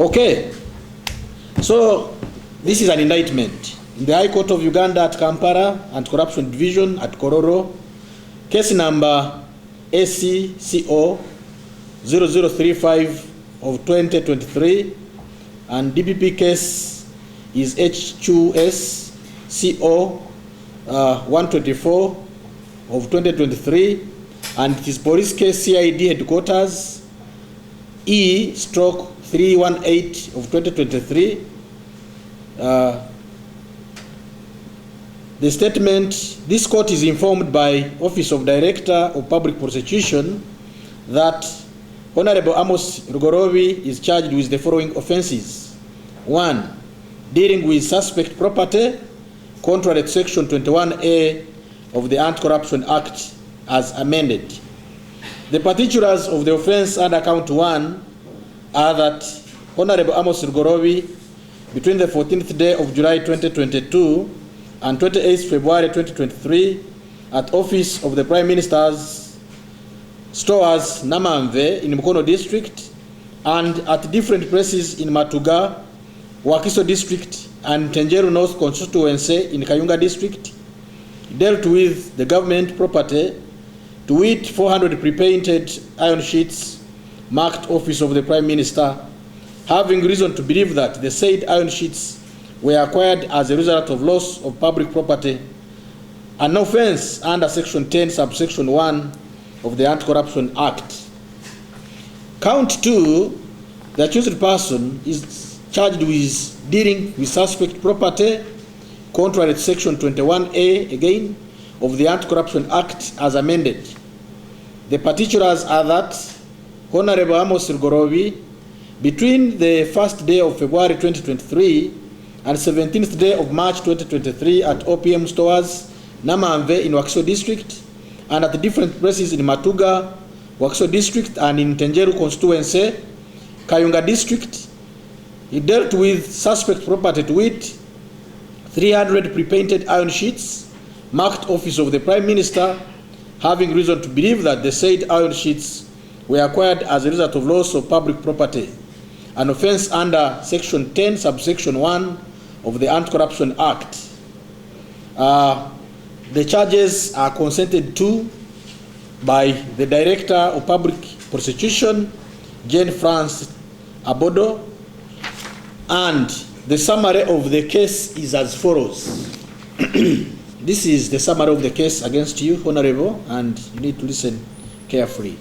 Okay, so this is an indictment in the High Court of Uganda at Kampala and Corruption Division at Kororo, case number ACCO 0035 of 2023, and DPP case is H2S CO 124 of 2023, and it is police case CID headquarters E/318 of 2023. The statement: this court is informed by Office of Director of Public Prosecution that Honorable Amos Lugoloobi is charged with the following offenses. 1. Dealing with suspect property contrary to Section 21A of the Anti-Corruption Act as amended. The particulars of the offense under count 1 are that Honorable Amos Lugoloobi, between the 14th day of July 2022 and 28th February 2023, at office of the Prime Minister's stores Namanve in Mukono district and at different places in Matuga, Wakiso district and Tenjeru North constituency in Kayunga district, dealt with the government property, to wit 400 pre-painted iron sheets marked office of the Prime Minister, having reason to believe that the said iron sheets were acquired as a result of loss of public property, an offense under Section 10 subsection 1 of the Anti-Corruption Act. Count 2, the accused person is charged with dealing with suspect property contrary to Section 21A again of the Anti-Corruption Act as amended. The particulars are that Honorable Amos Lugoloobi, between the 1st day of February 2023 and 17th day of March 2023 at OPM stores Namanve in Wakiso district and at different places in Matuga, Wakiso district and in Tenjeru constituency, Kayunga district, he dealt with suspect property to wit 300 pre-painted iron sheets marked office of the Prime Minister, having reason to believe that the said iron sheets were acquired as a result of loss of public property, an offense under Section 10 subsection 1 of the Anti-Corruption Act. The charges are consented to by the Director of Public Prosecution, Jane France Abodo, and the summary of the case is as follows. This is the summary of the case against you, Honorable, and you need to listen carefully.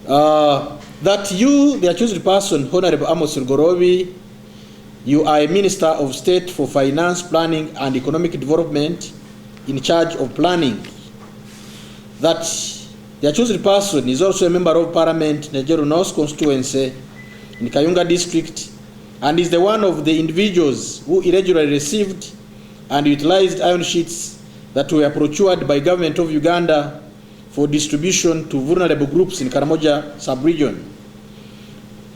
That you, the accused person, Honorable Amos Lugoloobi, you are a Minister of State for Finance, Planning and Economic Development in charge of planning. That the accused person is also a member of Parliament, Tenjeru North constituency in Kayunga district, and is the one of the individuals who irregularly received and utilized iron sheets that were procured by Government of Uganda for distribution to vulnerable groups in Karamoja sub-region.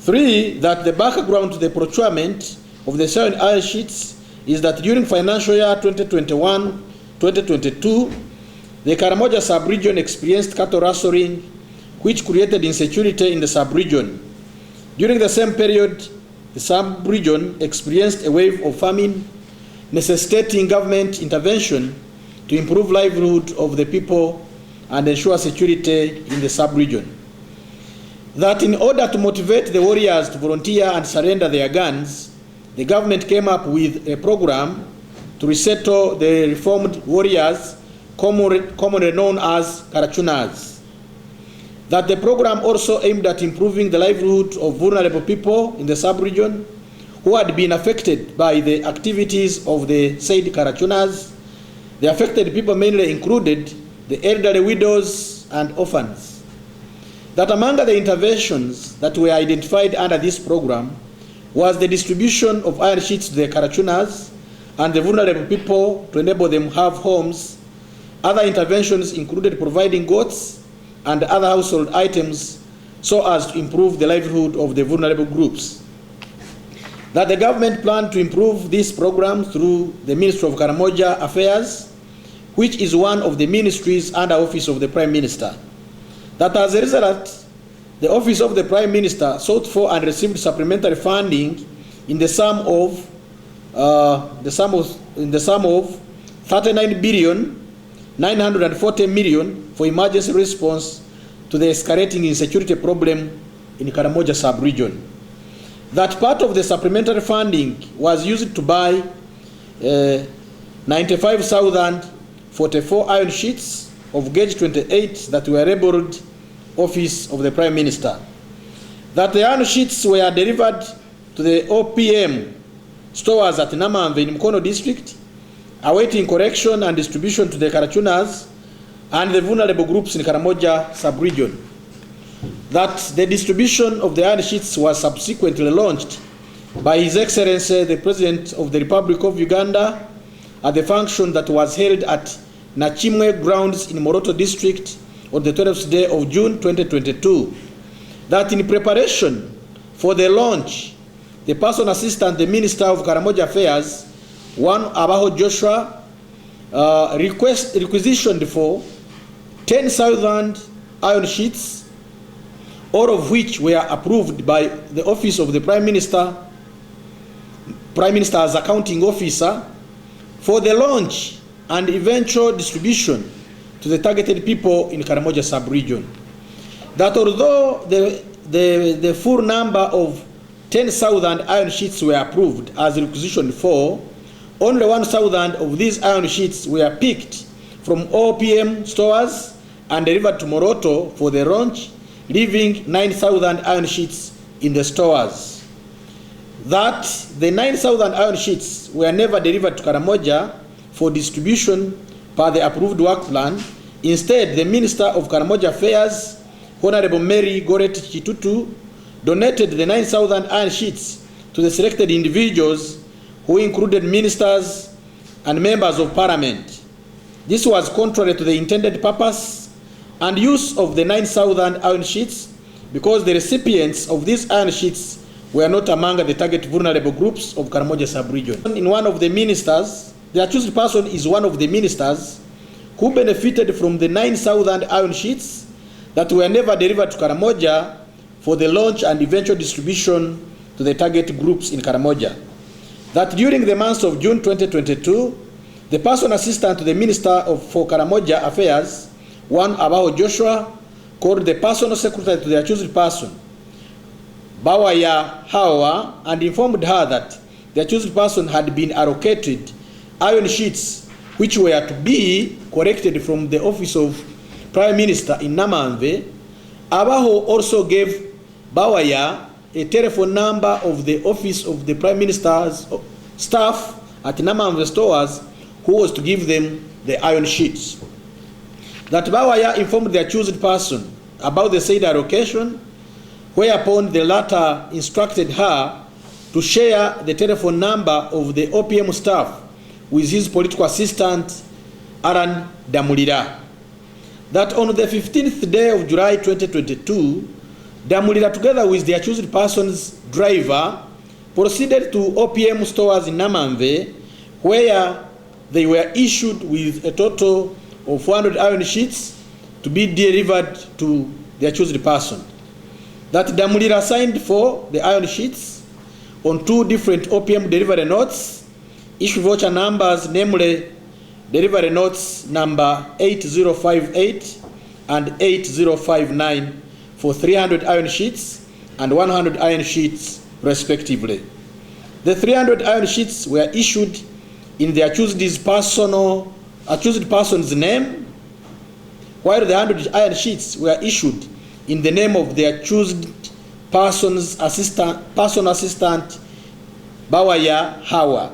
3, that the background to the procurement of the certain iron sheets is that during financial year 2021-2022, the Karamoja sub-region experienced cattle rustling, which created insecurity in the sub-region. During the same period, the sub-region experienced a wave of famine, necessitating government intervention to improve livelihood of the people and ensure security in the sub-region. That in order to motivate the warriors to volunteer and surrender their guns, the government came up with a program to resettle the reformed warriors, commonly known as Karachunas. That the program also aimed at improving the livelihood of vulnerable people in the sub-region who had been affected by the activities of the said Karachunas. The affected people mainly included the elderly, widows and orphans. That among the interventions that were identified under this program was the distribution of iron sheets to the Karachunas and the vulnerable people to enable them to have homes. Other interventions included providing goats and other household items so as to improve the livelihood of the vulnerable groups. That the government planned to improve this program through the Ministry of Karamoja Affairs, which is one of the ministries under office of the Prime Minister. That as a result, the Office of the Prime Minister sought for and received supplementary funding in the sum of 39,940,000,000 for emergency response to the escalating insecurity problem in Karamoja sub-region. That part of the supplementary funding was used to buy 95,044 iron sheets of gauge 28 that were labeled Office of the Prime Minister. That the iron sheets were delivered to the OPM stores at Namamve in Mukono district, awaiting correction and distribution to the Karachunas and the vulnerable groups in Karamoja sub-region. That the distribution of the iron sheets was subsequently launched by His Excellency the President of the Republic of Uganda at the function that was held at Nachimwe grounds in Moroto district on the 12th day of June 2022. That in preparation for the launch, the personal assistant, the Minister of Karamoja Affairs, Abaho Joshua, requisitioned for 10,000 iron sheets, all of which were approved by the Office of the Prime Minister, Prime Minister's accounting officer, for the launch and eventual distribution to the targeted people in Karamoja sub-region. That although the full number of 10,000 iron sheets were approved as requisitioned for, only 1,000 of these iron sheets were picked from OPM stores and delivered to Moroto for the launch, leaving 9,000 iron sheets in the stores. That the 9,000 iron sheets were never delivered to Karamoja for distribution per the approved work plan. Instead, the Minister of Karamoja Affairs, Honorable Mary Goret Chitutu, donated the 9,000 iron sheets to the selected individuals, who included ministers and members of parliament. This was contrary to the intended purpose and use of the 9,000 iron sheets, because the recipients of these iron sheets were not among the target vulnerable groups of Karamoja sub-region. In one of the ministers, the accused person is one of the ministers who benefited from the 9,000 iron sheets that were never delivered to Karamoja for the launch and eventual distribution to the target groups in Karamoja. That during the months of June 2022, the personal assistant to the Minister for Karamoja Affairs, Abaho Joshua, called the personal secretary to the accused person, Bawaya Hawa, and informed her that the accused person had been allocated iron sheets which were to be collected from the Office of Prime Minister in Namamve. Abaho also gave Bawaya a telephone number of the Office of the Prime Minister's staff at Namamve stores, who was to give them the iron sheets. That Bawaya informed the accused person about the said allocation, whereupon the latter instructed her to share the telephone number of the OPM staff with his political assistant, Aran Damulira. That on the 15th day of July 2022, Damulira, together with the accused person's driver, proceeded to OPM stores in Namamve, where they were issued with a total of 400 iron sheets to be delivered to the accused person. That Damulira signed for the iron sheets on 2 different OPM delivery notes, issue voucher numbers, namely delivery notes number 8058 and 8059 for 300 iron sheets and 100 iron sheets respectively. The 300 iron sheets were issued in the accused person's name, while the 100 iron sheets were issued in the name of the accused person's personal assistant, Bawaya Hawa.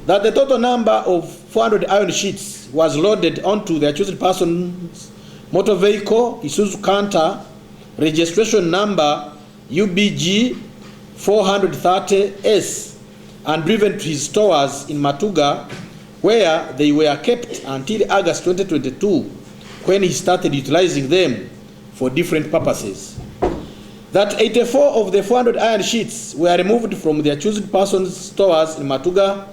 That the total number of 400 iron sheets was loaded onto the accused person's motor vehicle, Isuzu Canter, registration number UBG 430S, and driven to his stores in Matuga, where they were kept until August 2022, when he started utilizing them for different purposes. That 84 of the 400 iron sheets were removed from the accused person's stores in Matuga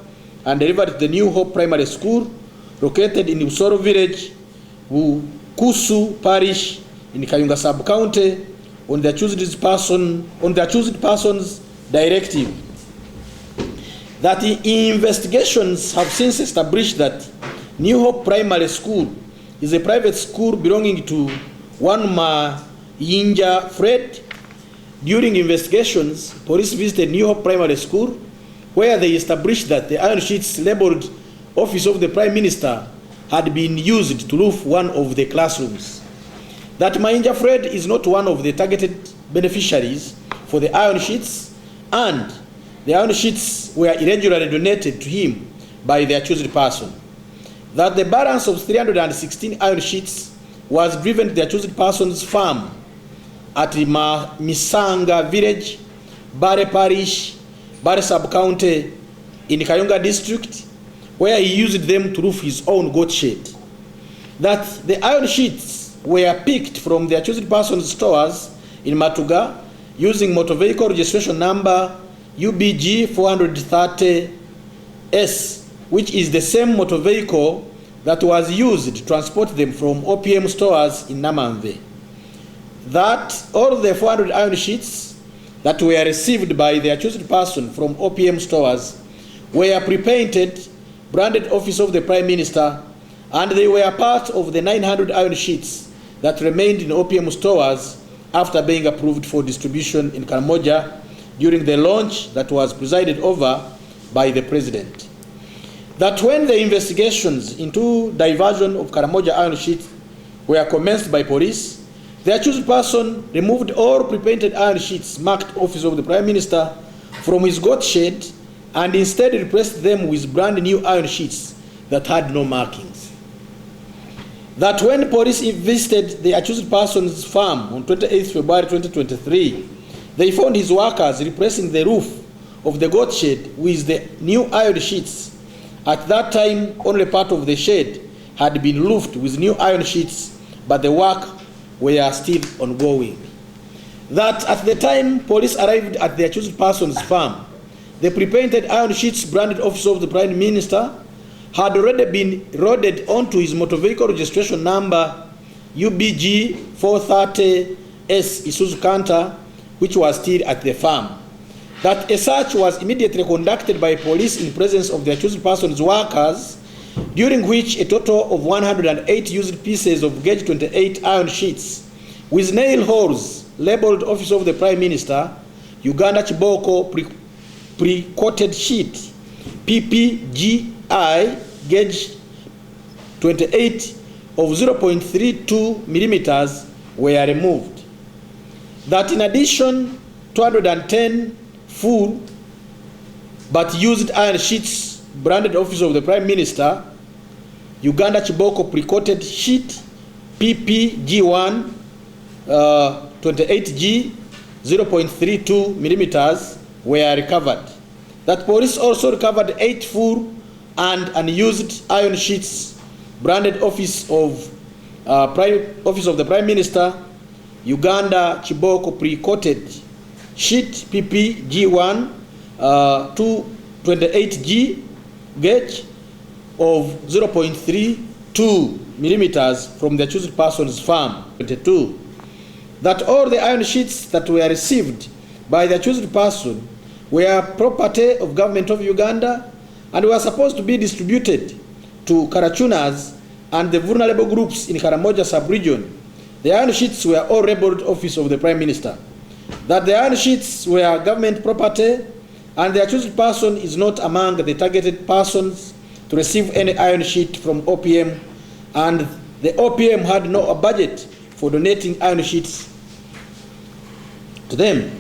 and delivered to the New Hope Primary School, located in Usoro Village, Kusu Parish, in Kayunga Sub-County, on the accused person's directive. That investigations have since established that New Hope Primary School is a private school belonging to one Mayinja Fred. During investigations, police visited New Hope Primary School, where they established that the iron sheets labeled Office of the Prime Minister had been used to roof one of the classrooms. That Mayinja Fred is not one of the targeted beneficiaries for the iron sheets, and the iron sheets were irregularly donated to him by the accused person. That the balance of 316 iron sheets was driven to the accused person's farm at Misanga village, Bare parish, Bare sub-county in Kayunga district, where he used them to roof his own goat shed. That the iron sheets were picked from the accused person's stores in Matuga using motor vehicle registration number UBG 430S, which is the same motor vehicle that was used to transport them from OPM stores in Namamve. That all the 400 iron sheets that were received by the accused person from OPM stores were pre-painted, branded Office of the Prime Minister, and they were part of the 900 iron sheets that remained in OPM stores after being approved for distribution in Karamoja during the launch that was presided over by the President. That when the investigations into diversion of Karamoja iron sheets were commenced by police, the accused person removed all pre-painted iron sheets marked Office of the Prime Minister from his goat shed and instead replaced them with brand new iron sheets that had no markings. That when police visited the accused person's farm on 28 February 2023, they found his workers replacing the roof of the goat shed with the new iron sheets. At that time, only part of the shed had been roofed with new iron sheets, but the work were still ongoing. That at the time police arrived at the accused person's farm, the pre-painted iron sheets branded Office of the Prime Minister had already been loaded onto his motor vehicle registration number UBG 430S Isuzu Canter, which was still at the farm. That a search was immediately conducted by police in presence of the accused person's workers, during which a total of 108 used pieces of gauge 28 iron sheets with nail holes labeled Office of the Prime Minister, Uganda Chiboko pre-coated sheet, PPGI gauge 28 of 0.32 millimeters were removed. That in addition, 210 full but used iron sheets branded Office of the Prime Minister, Uganda Chiboko pre-coated sheet, PPG1 28G 0.32 millimeters were recovered. That police also recovered 8 full and unused iron sheets branded Office of the Prime Minister, Uganda Chiboko pre-coated sheet PPG1 228G gauge of 0.32 millimeters from the accused person's farm. 22. That all the iron sheets that were received by the accused person were property of government of Uganda and were supposed to be distributed to Karachunas and the vulnerable groups in Karamoja sub-region. The iron sheets were all labeled Office of the Prime Minister. That the iron sheets were government property and the accused person is not among the targeted persons to receive any iron sheet from OPM, and the OPM had no budget for donating iron sheets to them.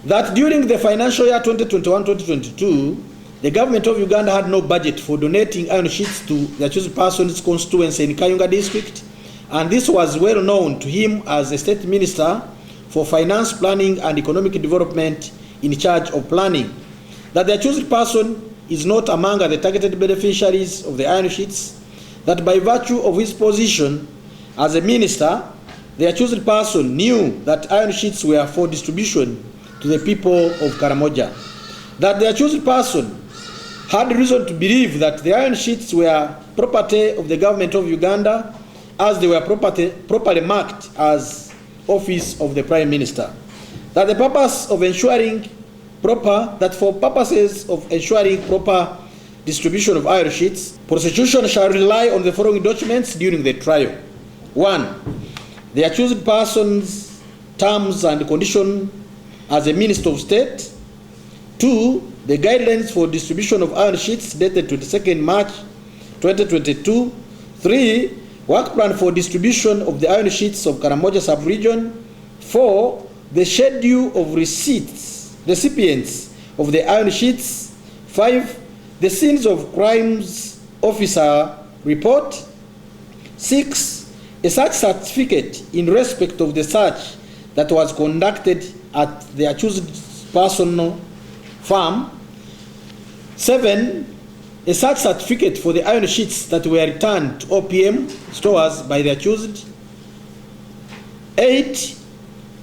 That during the financial year 2021-2022, the government of Uganda had no budget for donating iron sheets to the accused person's constituency in Kayunga district, and this was well known to him as the State Minister for Finance, Planning and Economic Development in charge of planning. That the accused person is not among the targeted beneficiaries of the iron sheets, that by virtue of his position as a minister, the accused person knew that iron sheets were for distribution to the people of Karamoja. That the accused person had reason to believe that the iron sheets were property of the government of Uganda, as they were properly marked as office of the Prime Minister. That for purposes of ensuring proper distribution of iron sheets, prosecution shall rely on the following documents during the trial. 1. The accused person's terms and conditions as a Minister of State. 2. The guidelines for distribution of iron sheets dated 22nd March 2022. 3. Work plan for distribution of the iron sheets of Karamoja sub-region. 4. The schedule of recipients of the iron sheets. 5. The scenes of crimes officer report. 6. A search certificate in respect of the search that was conducted at the accused personal farm. 7. A search certificate for the iron sheets that were returned to OPM stores by the accused. 8.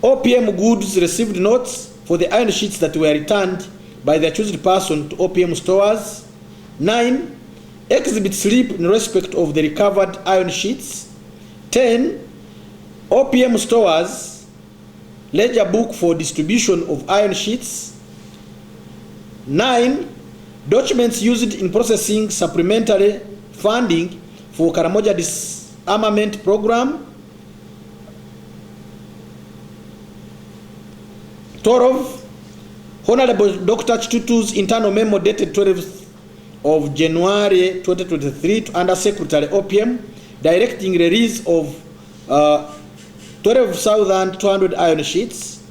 OPM goods received notes for the iron sheets that were returned by the accused person to OPM stores. 9. Exhibit slip in respect of the recovered iron sheets. 10. OPM stores ledger book for distribution of iron sheets. 9. Documents used in processing supplementary funding for Karamoja disarmament program. 12. Honorable Dr. Chitutu's internal memo dated 12th of January 2023 to Under Secretary OPM directing release of 12,200 iron sheets.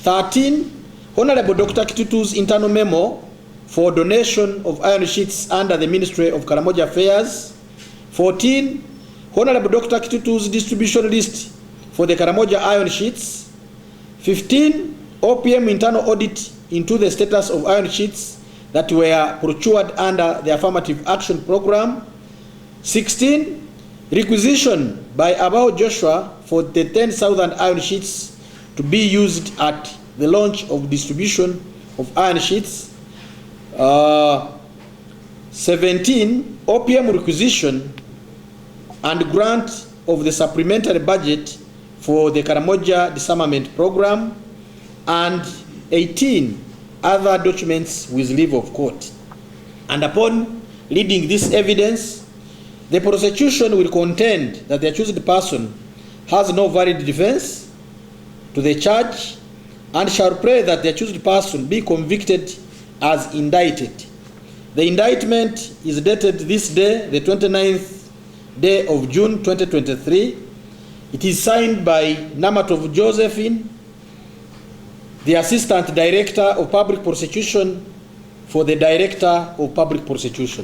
13. Honorable Dr. Kitutu's internal memo for donation of iron sheets under the Ministry of Karamoja Affairs. 14. Honorable Dr. Kitutu's distribution list for the Karamoja iron sheets. 15. OPM internal audit into the status of iron sheets that were procured under the affirmative action program. 16. Requisition by Abao Joshua for the 10,000 iron sheets to be used at the launch of distribution of iron sheets. 17. OPM requisition and grant of the supplementary budget for the Karamoja disarmament program. And 18. Other documents with leave of court. And upon reading this evidence, the prosecution will contend that the accused person has no valid defense to the charge and shall pray that the accused person be convicted as indicted. The indictment is dated this day, the 29th day of June 2023. It is signed by Namatov Josephine, the Assistant Director of Public Prosecution for the Director of Public Prosecution.